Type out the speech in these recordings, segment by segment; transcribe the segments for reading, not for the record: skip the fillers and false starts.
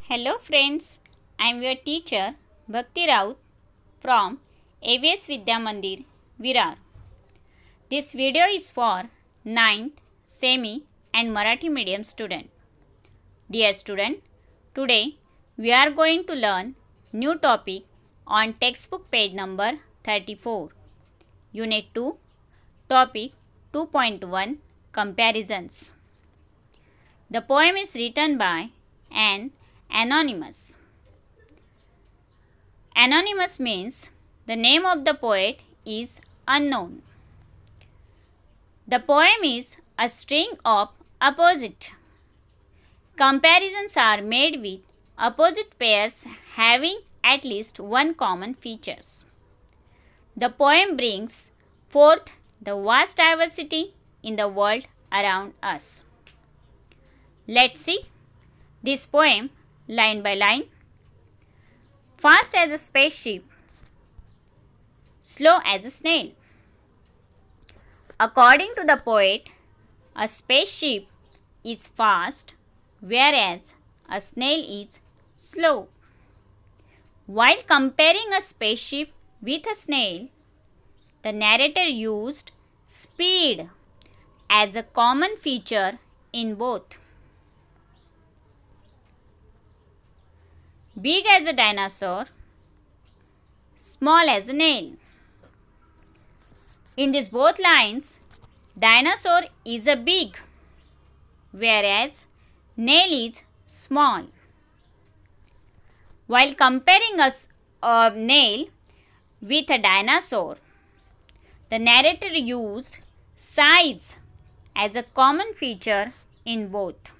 Hello friends, I am your teacher Bhakti Raut from AVS Vidya Mandir, Virar. This video is for 9th, Semi and Marathi medium student. Dear student, today we are going to learn new topic on textbook page number 34. Unit 2, topic 2.1 Comparisons. The poem is written by an anonymous. Anonymous means the name of the poet is unknown. The poem is a string of opposite. Comparisons are made with opposite pairs having at least one common features. The poem brings forth the vast diversity in the world around us. Let's see this poem line by line. Fast as a spaceship, slow as a snail. According to the poet, a spaceship is fast, whereas a snail is slow. While comparing a spaceship with a snail, the narrator used speed as a common feature in both. Big as a dinosaur, small as a nail. In these both lines, dinosaur is a big, whereas nail is small. While comparing a nail with a dinosaur, the narrator used size as a common feature in both.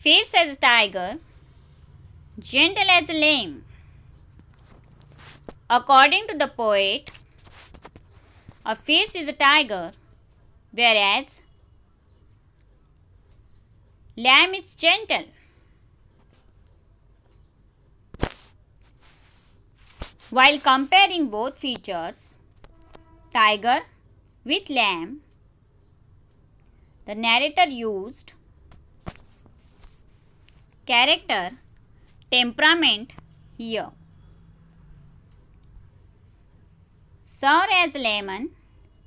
Fierce as a tiger, gentle as a lamb. According to the poet, a fierce is a tiger, whereas lamb is gentle. While comparing both features, tiger with lamb, the narrator used character, temperament here. Sour as lemon,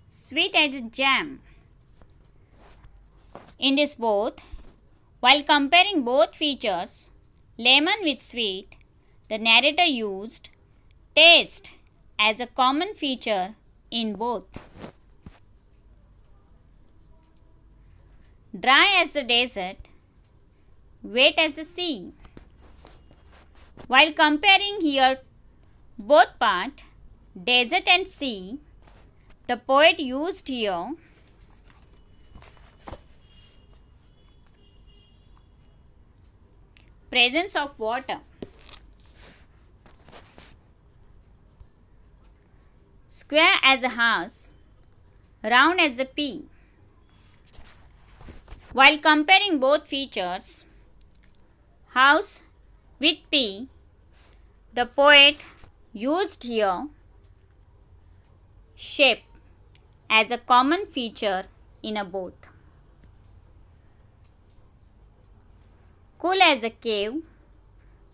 sweet as jam. In this both, while comparing both features, lemon with sweet, the narrator used taste as a common feature in both. Dry as the desert, wet as the sea. While comparing here both part, desert and sea, the poet used here presence of water. Square as a house, round as a pea. While comparing both features, house with pea, the poet used here shape as a common feature in a both. Cool as a cave,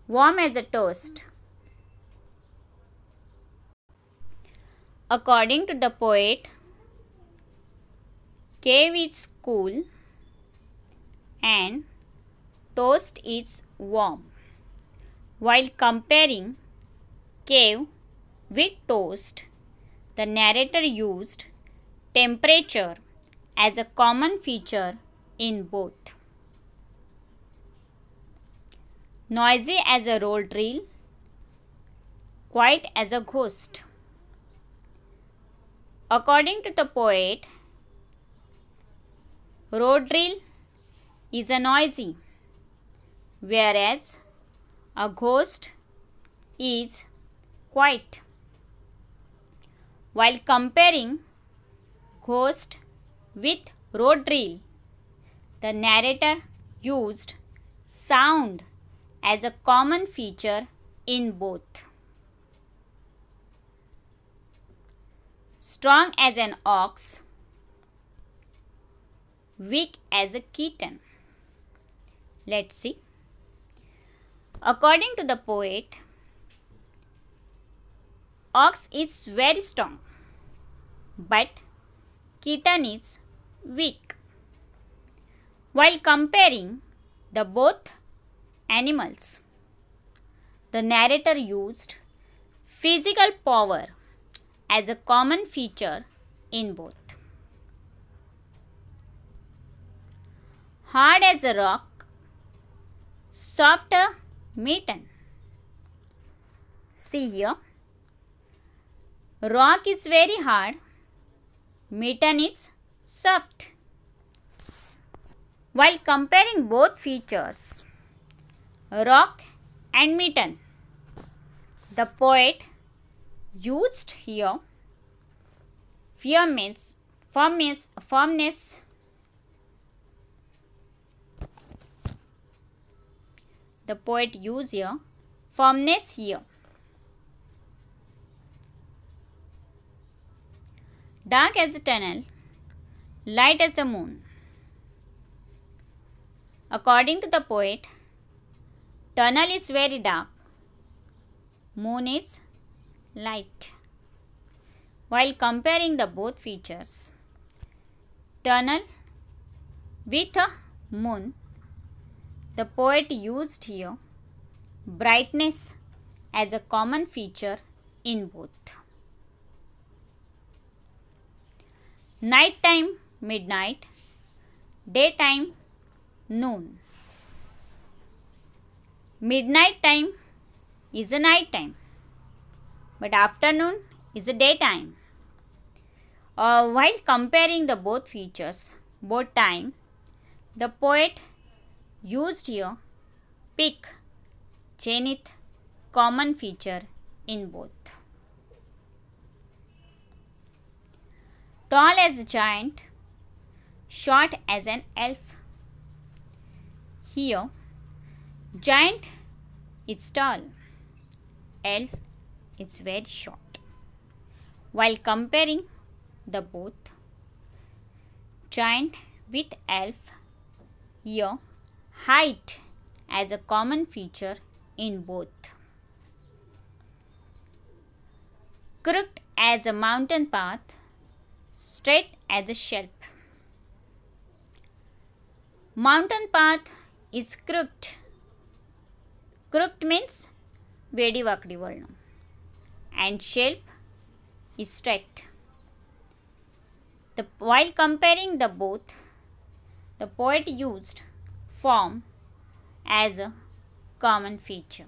warm as a toast. According to the poet, cave is cool and toast is warm. While comparing cave with toast, the narrator used temperature as a common feature in both. Noisy as a road reel, quiet as a ghost. According to the poet, road reel is a noisy, whereas a ghost is quiet. While comparing ghost with road reel, the narrator used sound as a common feature in both. Strong as an ox, weak as a kitten. Let's see. According to the poet, ox is very strong, but kitten is weak. While comparing the both animals, the narrator used physical power as a common feature in both. Hard as a rock, softer mitten. See here, rock is very hard, mitten is soft. While comparing both features, rock and mitten, the poet used here firmness. The poet used here firmness here. Dark as a tunnel, light as the moon. According to the poet, tunnel is very dark, moon is light. While comparing the both features, tunnel with a moon, the poet used here brightness as a common feature in both. Nighttime, midnight, daytime, noon. Midnight time is a night time, but afternoon is a daytime. While comparing the both features, both time, the poet used here peak, zenith, common feature in both. Tall as a giant, short as an elf. Here, giant is tall, elf is very short. While comparing the both, giant with elf, here height as a common feature in both. Crooked as a mountain path, straight as a shelf. Mountain path is crooked. Crooked means वेडी वाकडी वळण, and shelf is straight. While comparing the both, the poet used form as a common feature.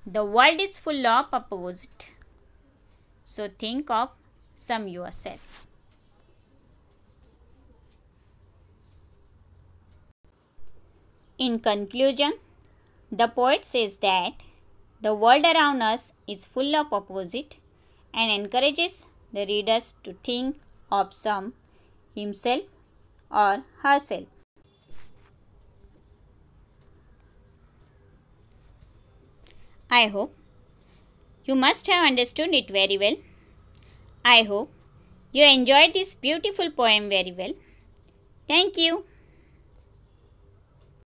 The world is full of opposite, so think of some yourself. In conclusion, the poet says that the world around us is full of opposite and encourages the readers to think of some himself or herself. I hope you must have understood it very well. I hope you enjoyed this beautiful poem very well. Thank you.